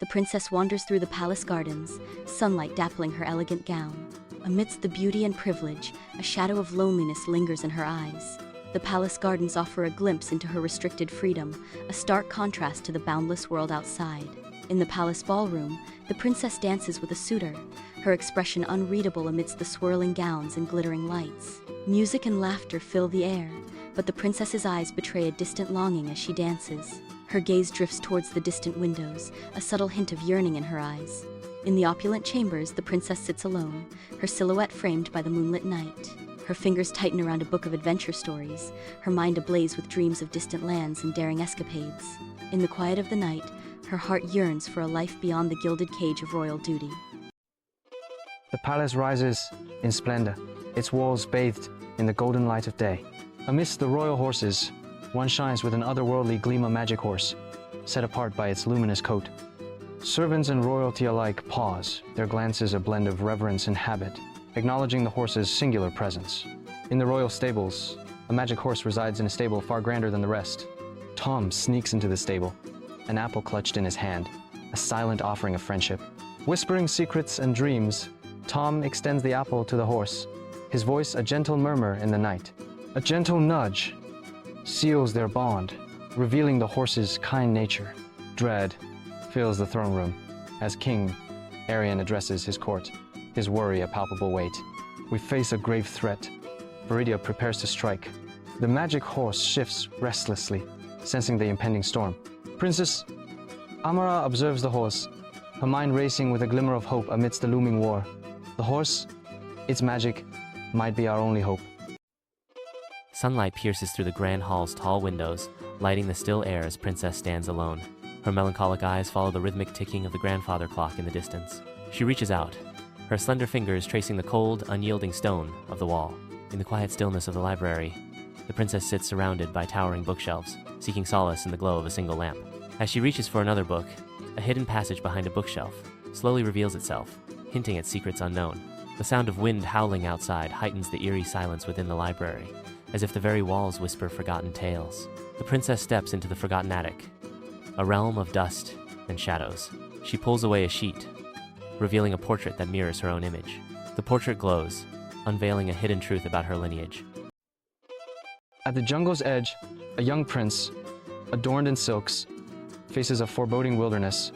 The princess wanders through the palace gardens, sunlight dappling her elegant gown. Amidst the beauty and privilege, a shadow of loneliness lingers in her eyes. The palace gardens offer a glimpse into her restricted freedom, a stark contrast to the boundless world outside. In the palace ballroom, the princess dances with a suitor, her expression unreadable amidst the swirling gowns and glittering lights. Music and laughter fill the air, but the princess's eyes betray a distant longing as she dances. Her gaze drifts towards the distant windows, a subtle hint of yearning in her eyes. In the opulent chambers, the princess sits alone, her silhouette framed by the moonlit night. Her fingers tighten around a book of adventure stories, her mind ablaze with dreams of distant lands and daring escapades. In the quiet of the night, her heart yearns for a life beyond the gilded cage of royal duty. The palace rises in splendor, its walls bathed in the golden light of day. Amidst the royal horses, one shines with an otherworldly gleam of magic horse, set apart by its luminous coat. Servants and royalty alike pause, their glances a blend of reverence and habit, acknowledging the horse's singular presence. In the royal stables, a magic horse resides in a stable far grander than the rest. Tom sneaks into the stable, an apple clutched in his hand, a silent offering of friendship. Whispering secrets and dreams, Tom extends the apple to the horse, his voice a gentle murmur in the night. A gentle nudge seals their bond, revealing the horse's kind nature. Dread fills the throne room as King Arian addresses his court, his worry a palpable weight. We face a grave threat. Viridia prepares to strike. The magic horse shifts restlessly, sensing the impending storm. Princess Amara observes the horse, her mind racing with a glimmer of hope amidst the looming war. The horse, its magic, might be our only hope. Sunlight pierces through the grand hall's tall windows, lighting the still air as Princess stands alone. Her melancholic eyes follow the rhythmic ticking of the grandfather clock in the distance. She reaches out, her slender fingers tracing the cold, unyielding stone of the wall. In the quiet stillness of the library, the princess sits surrounded by towering bookshelves, seeking solace in the glow of a single lamp. As she reaches for another book, a hidden passage behind a bookshelf slowly reveals itself, hinting at secrets unknown. The sound of wind howling outside heightens the eerie silence within the library, as if the very walls whisper forgotten tales. The princess steps into the forgotten attic, a realm of dust and shadows. She pulls away a sheet, revealing a portrait that mirrors her own image. The portrait glows, unveiling a hidden truth about her lineage. At the jungle's edge, a young prince, adorned in silks, faces a foreboding wilderness,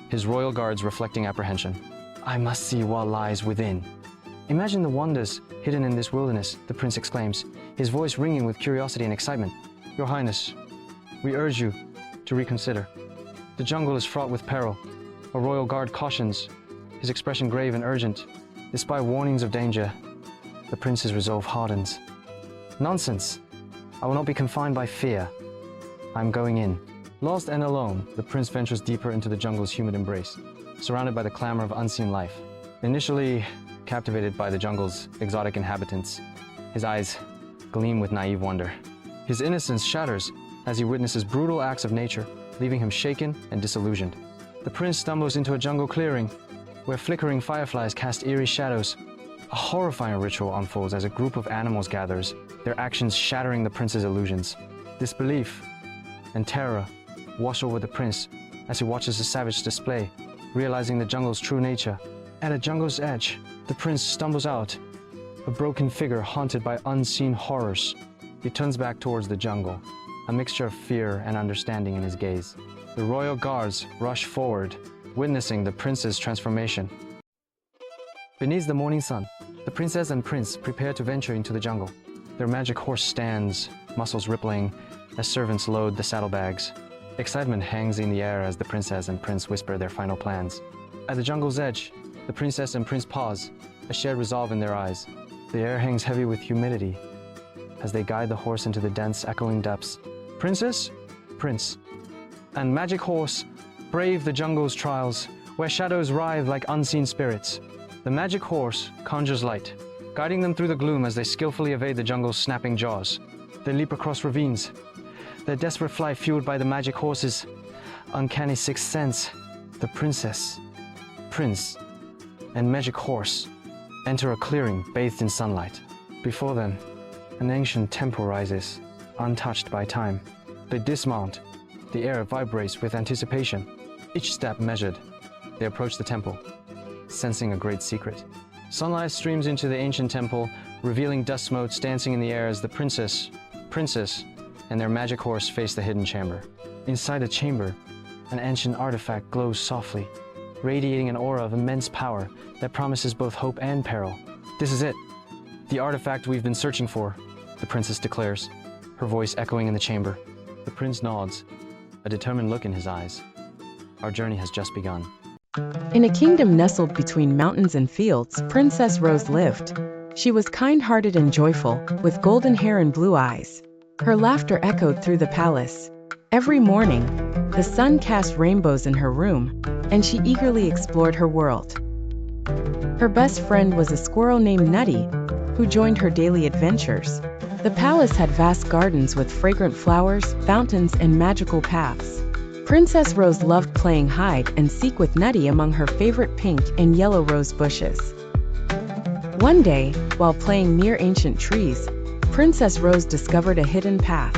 his royal guards reflecting apprehension. I must see what lies within. Imagine the wonders hidden in this wilderness, the prince exclaims, his voice ringing with curiosity and excitement. Your Highness, we urge you to reconsider. The jungle is fraught with peril. A royal guard cautions, his expression grave and urgent. Despite warnings of danger, the prince's resolve hardens. Nonsense! I will not be confined by fear. I am going in. Lost and alone, the prince ventures deeper into the jungle's humid embrace, surrounded by the clamor of unseen life. Initially captivated by the jungle's exotic inhabitants, his eyes gleam with naive wonder. His innocence shatters as he witnesses brutal acts of nature, leaving him shaken and disillusioned. The prince stumbles into a jungle clearing, where flickering fireflies cast eerie shadows. A horrifying ritual unfolds as a group of animals gathers, their actions shattering the prince's illusions. Disbelief and terror wash over the prince as he watches the savage display, realizing the jungle's true nature. At a jungle's edge, the prince stumbles out, a broken figure haunted by unseen horrors. He turns back towards the jungle, a mixture of fear and understanding in his gaze. The royal guards rush forward, witnessing the prince's transformation. Beneath the morning sun, the princess and prince prepare to venture into the jungle. Their magic horse stands, muscles rippling, as servants load the saddlebags. Excitement hangs in the air as the princess and prince whisper their final plans. At the jungle's edge, the princess and prince pause, a shared resolve in their eyes. The air hangs heavy with humidity as they guide the horse into the dense, echoing depths. Princess, prince, and magic horse brave the jungle's trials, where shadows writhe like unseen spirits. The magic horse conjures light, guiding them through the gloom as they skillfully evade the jungle's snapping jaws. They leap across ravines, their desperate flight fueled by the magic horse's uncanny sixth sense. The princess, prince, and magic horse enter a clearing bathed in sunlight. Before them, an ancient temple rises, untouched by time. They dismount. The air vibrates with anticipation. Each step measured, they approach the temple, sensing a great secret. Sunlight streams into the ancient temple, revealing dust motes dancing in the air as the princess, and their magic horse face the hidden chamber. Inside the chamber, an ancient artifact glows softly, radiating an aura of immense power that promises both hope and peril. This is it, the artifact we've been searching for, the princess declares, her voice echoing in the chamber. The prince nods, a determined look in his eyes. Our journey has just begun. In a kingdom nestled between mountains and fields, Princess Rose lived. She was kind-hearted and joyful, with golden hair and blue eyes. Her laughter echoed through the palace. Every morning, the sun cast rainbows in her room, and she eagerly explored her world. Her best friend was a squirrel named Nutty, who joined her daily adventures. The palace had vast gardens with fragrant flowers, fountains, and magical paths. Princess Rose loved playing hide and seek with Nutty among her favorite pink and yellow rose bushes. One day, while playing near ancient trees, Princess Rose discovered a hidden path.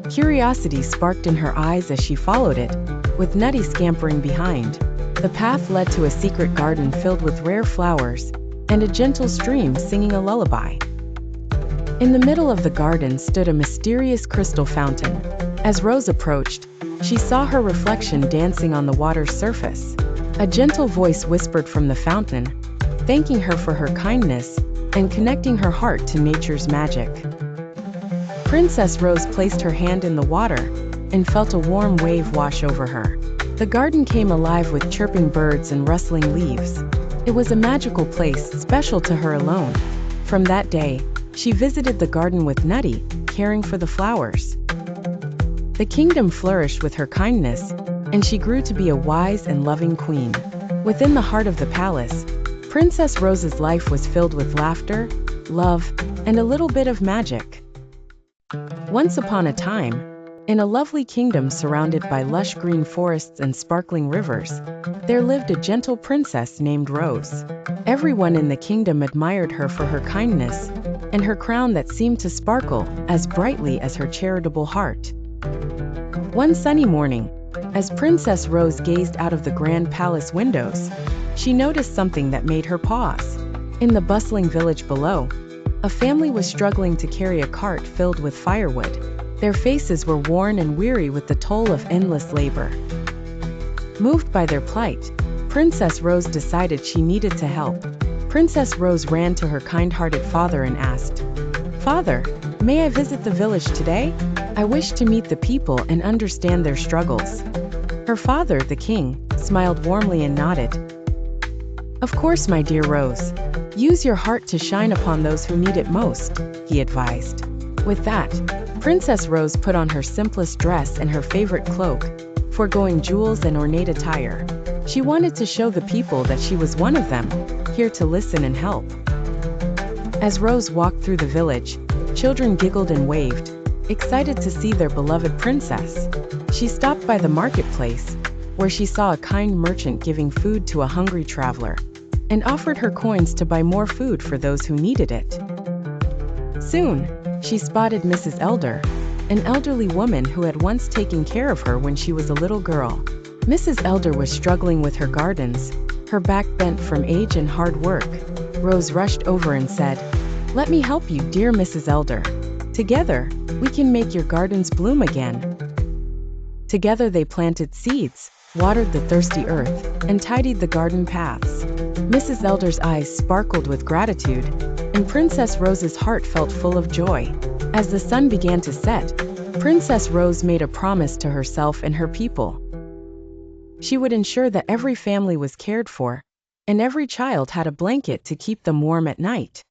Curiosity sparked in her eyes as she followed it, with Nutty scampering behind. The path led to a secret garden filled with rare flowers and a gentle stream singing a lullaby. In the middle of the garden stood a mysterious crystal fountain. As Rose approached, she saw her reflection dancing on the water's surface. A gentle voice whispered from the fountain, thanking her for her kindness and connecting her heart to nature's magic. Princess Rose placed her hand in the water and felt a warm wave wash over her. The garden came alive with chirping birds and rustling leaves. It was a magical place, special to her alone. From that day, she visited the garden with Nutty, caring for the flowers. The kingdom flourished with her kindness, and she grew to be a wise and loving queen. Within the heart of the palace, Princess Rose's life was filled with laughter, love, and a little bit of magic. Once upon a time, in a lovely kingdom surrounded by lush green forests and sparkling rivers, there lived a gentle princess named Rose. Everyone in the kingdom admired her for her kindness and her crown that seemed to sparkle as brightly as her charitable heart. One sunny morning, as Princess Rose gazed out of the grand palace windows, she noticed something that made her pause. In the bustling village below, a family was struggling to carry a cart filled with firewood. Their faces were worn and weary with the toll of endless labor. Moved by their plight, Princess Rose decided she needed to help. Princess Rose ran to her kind-hearted father and asked, "Father, may I visit the village today? I wish to meet the people and understand their struggles." Her father, the king, smiled warmly and nodded. "Of course, my dear Rose. Use your heart to shine upon those who need it most," he advised. With that, Princess Rose put on her simplest dress and her favorite cloak, foregoing jewels and ornate attire. She wanted to show the people that she was one of them, here to listen and help. As Rose walked through the village, children giggled and waved, excited to see their beloved princess. She stopped by the marketplace, where she saw a kind merchant giving food to a hungry traveler, and offered her coins to buy more food for those who needed it. Soon, she spotted Mrs. Elder, an elderly woman who had once taken care of her when she was a little girl. Mrs. Elder was struggling with her gardens, her back bent from age and hard work. Rose rushed over and said, "Let me help you, dear Mrs. Elder. Together, we can make your gardens bloom again." Together they planted seeds, watered the thirsty earth, and tidied the garden paths. Mrs. Elder's eyes sparkled with gratitude, and Princess Rose's heart felt full of joy. As the sun began to set, Princess Rose made a promise to herself and her people. She would ensure that every family was cared for, and every child had a blanket to keep them warm at night.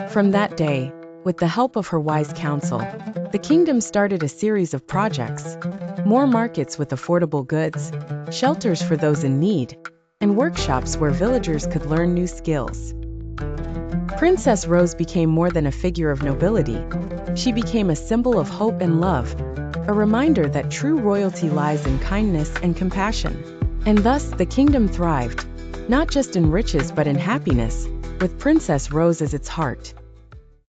From that day, with the help of her wise counsel, the kingdom started a series of projects: more markets with affordable goods, shelters for those in need, and workshops where villagers could learn new skills. Princess Rose became more than a figure of nobility. She became a symbol of hope and love, a reminder that true royalty lies in kindness and compassion. And thus, the kingdom thrived, not just in riches but in happiness, with Princess Rose as its heart.